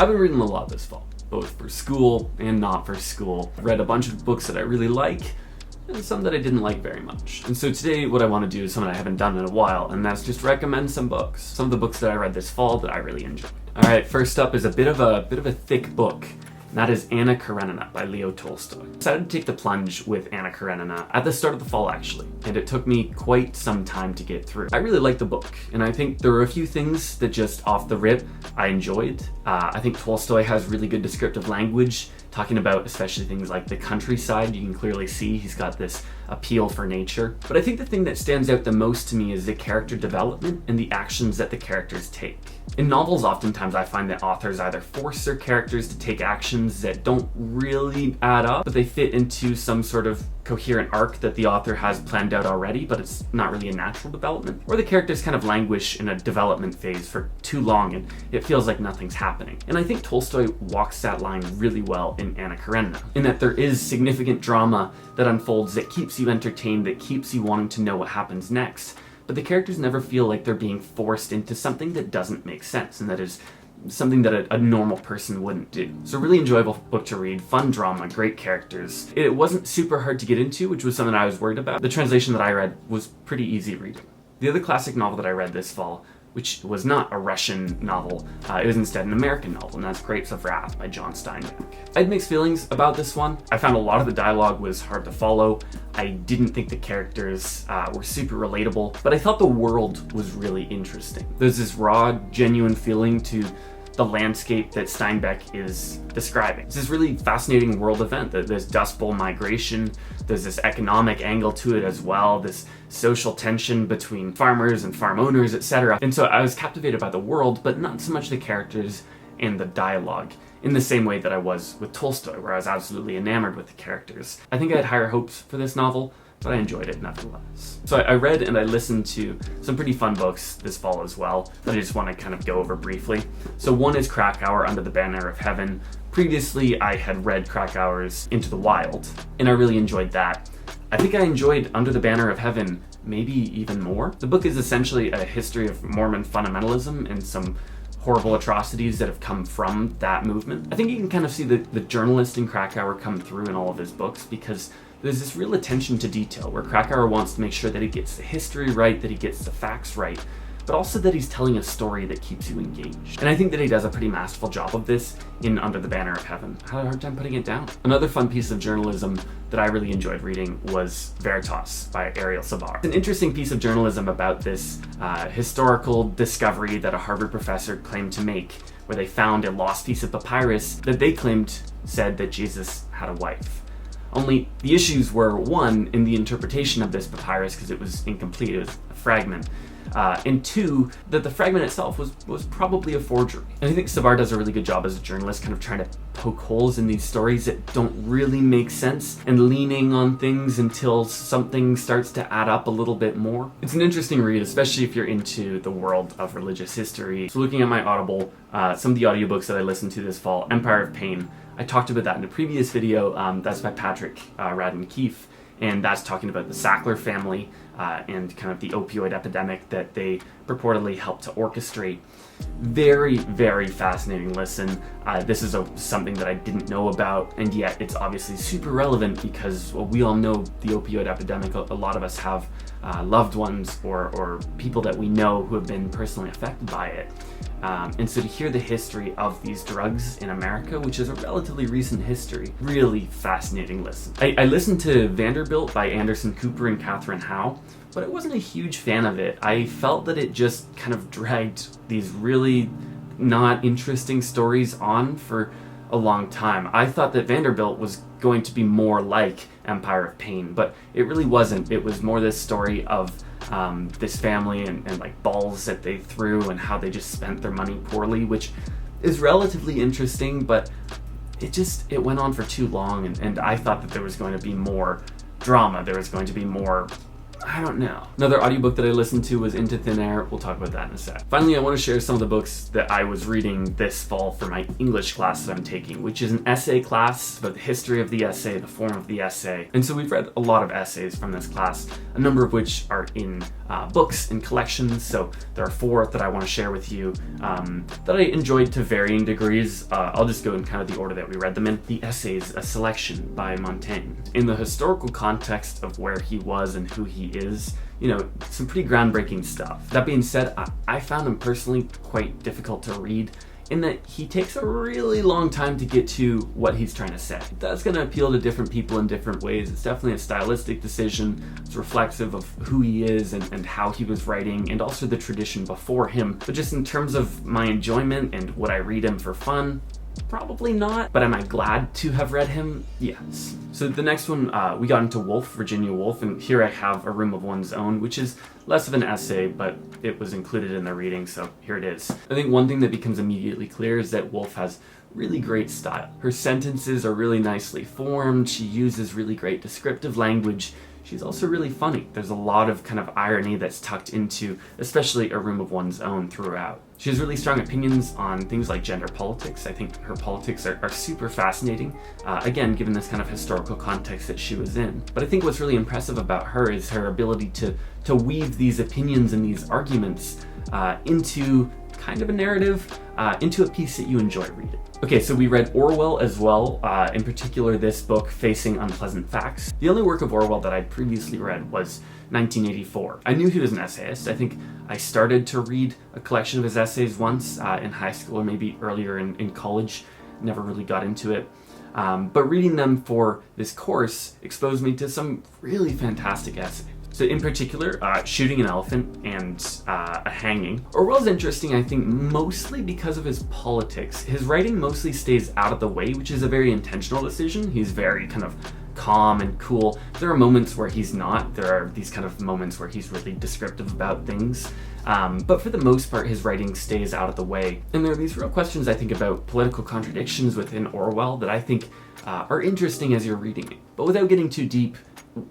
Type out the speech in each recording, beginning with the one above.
I've been reading a lot this fall, both for school and not for school. I've read a bunch of books that I really like, and some that I didn't like very much. And so today what I want to do is something I haven't done in a while, and that's just recommend some books. Some of the books that I read this fall that I really enjoyed. Alright, first up is a bit of a thick book, and that is Anna Karenina by Leo Tolstoy. I decided to take the plunge with Anna Karenina at the start of the fall actually, and it took me quite some time to get through. I really liked the book, and I think there were a few things that just off the rip I enjoyed. I think Tolstoy has really good descriptive language, talking about especially things like the countryside. You can clearly see he's got this appeal for nature. But I think the thing that stands out the most to me is the character development and the actions that the characters take. In novels, oftentimes I find that authors either force their characters to take actions that don't really add up, but they fit into some sort of coherent arc that the author has planned out already, but it's not really a natural development. Or the characters kind of languish in a development phase for too long and it feels like nothing's happening. And I think Tolstoy walks that line really well in Anna Karenina, in that there is significant drama that unfolds that keeps you entertained, that keeps you wanting to know what happens next. But the characters never feel like they're being forced into something that doesn't make sense, and that is something that a normal person wouldn't do. So really enjoyable book to read, fun drama, great characters. It wasn't super hard to get into, which was something I was worried about. The translation that I read was pretty easy reading. The other classic novel that I read this fall, which was not a Russian novel, it was instead an American novel, and that's Grapes of Wrath by John Steinbeck. I had mixed feelings about this one. I found a lot of the dialogue was hard to follow. I didn't think the characters were super relatable, but I thought the world was really interesting. There's this raw, genuine feeling to the landscape that Steinbeck is describing. It's this really fascinating world event. There's Dust Bowl migration, there's this economic angle to it as well, this social tension between farmers and farm owners, etc. And so I was captivated by the world, but not so much the characters and the dialogue, in the same way that I was with Tolstoy, where I was absolutely enamored with the characters. I think I had higher hopes for this novel, but I enjoyed it nevertheless. So I read and I listened to some pretty fun books this fall as well that I just want to kind of go over briefly. So one is Krakauer, Under the Banner of Heaven. Previously I had read Krakauer's Into the Wild, and I really enjoyed that. I think I enjoyed Under the Banner of Heaven maybe even more. The book is essentially a history of Mormon fundamentalism and some horrible atrocities that have come from that movement. I think you can kind of see the journalist in Krakauer come through in all of his books, because there's this real attention to detail where Krakauer wants to make sure that he gets the history right, that he gets the facts right, but also that he's telling a story that keeps you engaged. And I think that he does a pretty masterful job of this in Under the Banner of Heaven. I had a hard time putting it down. Another fun piece of journalism that I really enjoyed reading was Veritas by Ariel Savar. It's an interesting piece of journalism about this historical discovery that a Harvard professor claimed to make, where they found a lost piece of papyrus that they claimed said that Jesus had a wife. Only the issues were, one, in the interpretation of this papyrus, because it was incomplete, it was a fragment, and two, that the fragment itself was probably a forgery. And I think Savar does a really good job as a journalist, kind of trying to poke holes in these stories that don't really make sense, and leaning on things until something starts to add up a little bit more. It's an interesting read, especially if you're into the world of religious history. So looking at my Audible, some of the audiobooks that I listened to this fall, Empire of Pain, I talked about that in a previous video. That's by Patrick Radden Keefe, and that's talking about the Sackler family and kind of the opioid epidemic that they purportedly helped to orchestrate. Very, very fascinating listen. This is something that I didn't know about, and yet it's obviously super relevant because, well, we all know the opioid epidemic. A lot of us have loved ones or people that we know who have been personally affected by it. And so to hear the history of these drugs in America, which is a relatively recent history, really fascinating listen. I listened to Vanderbilt by Anderson Cooper and Catherine Howe, but I wasn't a huge fan of it. I felt that it just kind of dragged these really not interesting stories on for a long time. I thought that Vanderbilt was going to be more like Empire of Pain, but it really wasn't. It was more this story of this family and like balls that they threw and how they just spent their money poorly, which is relatively interesting, but it went on for too long, and I thought that there was going to be more drama, there was going to be more I don't know. Another audiobook that I listened to was Into Thin Air. We'll talk about that in a sec. Finally, I want to share some of the books that I was reading this fall for my English class that I'm taking, which is an essay class about the history of the essay, the form of the essay. And so we've read a lot of essays from this class, a number of which are in books and collections. So there are 4 that I want to share with you that I enjoyed to varying degrees. I'll just go in kind of the order that we read them in. The Essays, a Selection by Montaigne. In the historical context of where he was and who he is, you know, some pretty groundbreaking stuff. That being said, I found him personally quite difficult to read in that he takes a really long time to get to what he's trying to say. That's going to appeal to different people in different ways. It's definitely a stylistic decision. It's reflexive of who he is and how he was writing, and also the tradition before him. But just in terms of my enjoyment and would I read him for fun? Probably not, but am I glad to have read him? Yes. So the next one, we got into Woolf, Virginia Woolf, and here I have A Room of One's Own, which is less of an essay, but it was included in the reading, so here it is. I think one thing that becomes immediately clear is that Woolf has really great style. Her sentences are really nicely formed, she uses really great descriptive language. She's also really funny. There's a lot of kind of irony that's tucked into, especially A Room of One's Own throughout. She has really strong opinions on things like gender politics. I think her politics are super fascinating, again, given this kind of historical context that she was in. But I think what's really impressive about her is her ability to weave these opinions and these arguments into kind of a narrative, into a piece that you enjoy reading. Okay, so we read Orwell as well, in particular this book, Facing Unpleasant Facts. The only work of Orwell that I'd previously read was 1984. I knew he was an essayist. I think I started to read a collection of his essays once in high school or maybe earlier in college. Never really got into it. But reading them for this course exposed me to some really fantastic essays. So in particular, Shooting an Elephant and A Hanging. Orwell's interesting, I think, mostly because of his politics. His writing mostly stays out of the way, which is a very intentional decision. He's very kind of calm and cool. There are moments where he's not. There are these kind of moments where he's really descriptive about things. But for the most part, his writing stays out of the way. And there are these real questions, I think, about political contradictions within Orwell that I think are interesting as you're reading it. But without getting too deep,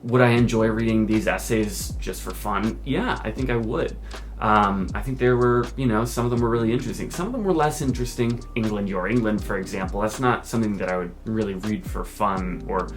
would I enjoy reading these essays just for fun? Yeah, I think I would. I think there were, some of them were really interesting. Some of them were less interesting. England, Your England, for example. That's not something that I would really read for fun or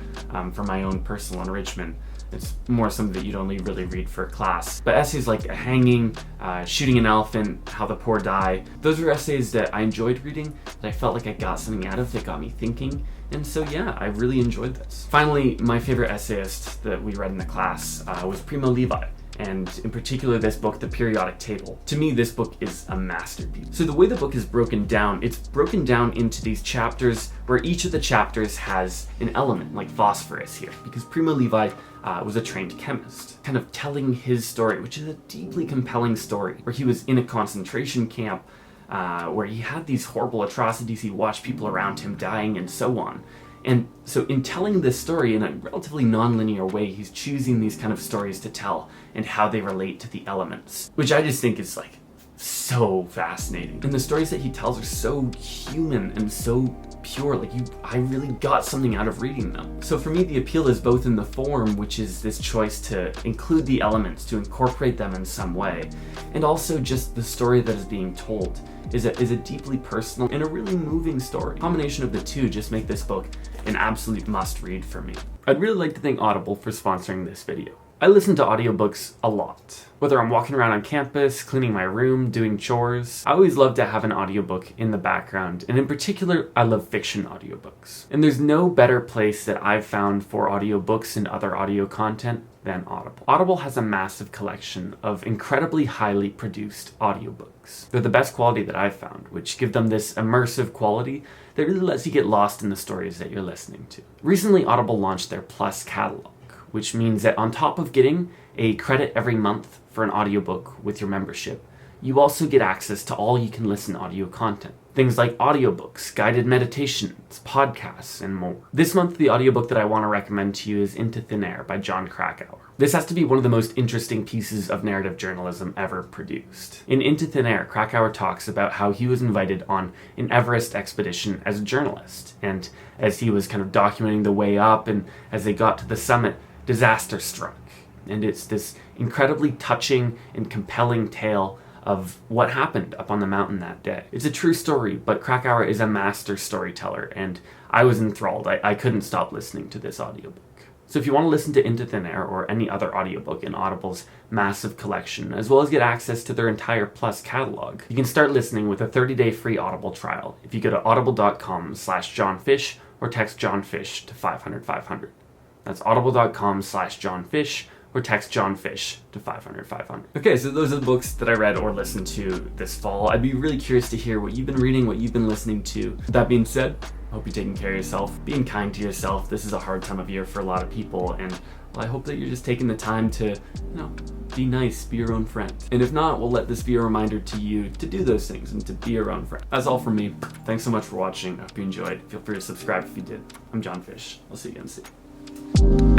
for my own personal enrichment. It's more something that you'd only really read for class. But essays like A Hanging, Shooting an Elephant, How the Poor Die, those are essays that I enjoyed reading, that I felt like I got something out of, that got me thinking. And so yeah, I really enjoyed this. Finally, my favorite essayist that we read in the class was Primo Levi. And in particular this book, The Periodic Table. To me, this book is a masterpiece. So the way the book is broken down, it's broken down into these chapters where each of the chapters has an element, like phosphorus here, because Primo Levi was a trained chemist, kind of telling his story, which is a deeply compelling story, where he was in a concentration camp, where he had these horrible atrocities, he watched people around him dying and so on. And so in telling this story in a relatively non-linear way, he's choosing these kind of stories to tell and how they relate to the elements, which I just think is like so fascinating. And the stories that he tells are so human and so pure, I really got something out of reading them. So for me, the appeal is both in the form, which is this choice to include the elements, to incorporate them in some way, and also just the story that is being told is a deeply personal and a really moving story. The combination of the two just make this book an absolute must-read for me. I'd really like to thank Audible for sponsoring this video. I listen to audiobooks a lot. Whether I'm walking around on campus, cleaning my room, doing chores, I always love to have an audiobook in the background, and in particular, I love fiction audiobooks. And there's no better place that I've found for audiobooks and other audio content than Audible. Audible has a massive collection of incredibly highly produced audiobooks. They're the best quality that I've found, which give them this immersive quality that really lets you get lost in the stories that you're listening to. Recently, Audible launched their Plus catalog, which means that on top of getting a credit every month for an audiobook with your membership, you also get access to all you can listen audio content. Things like audiobooks, guided meditations, podcasts, and more. This month, the audiobook that I want to recommend to you is Into Thin Air by Jon Krakauer. This has to be one of the most interesting pieces of narrative journalism ever produced. In Into Thin Air, Krakauer talks about how he was invited on an Everest expedition as a journalist, and as he was kind of documenting the way up and as they got to the summit, disaster struck. And it's this incredibly touching and compelling tale of what happened up on the mountain that day. It's a true story, but Krakauer is a master storyteller, and I was enthralled. I couldn't stop listening to this audiobook. So if you want to listen to Into Thin Air or any other audiobook in Audible's massive collection, as well as get access to their entire Plus catalog, you can start listening with a 30-day free Audible trial if you go to audible.com/johnfish or text johnfish to 500-500. That's audible.com/johnfish or text johnfish to 500-500. Okay, so those are the books that I read or listened to this fall. I'd be really curious to hear what you've been reading, what you've been listening to. With that being said, I hope you're taking care of yourself, being kind to yourself. This is a hard time of year for a lot of people, and well, I hope that you're just taking the time to, be nice, be your own friend. And if not, we'll let this be a reminder to you to do those things and to be your own friend. That's all from me. Thanks so much for watching. I hope you enjoyed. Feel free to subscribe if you did. I'm John Fish. I'll see you again soon.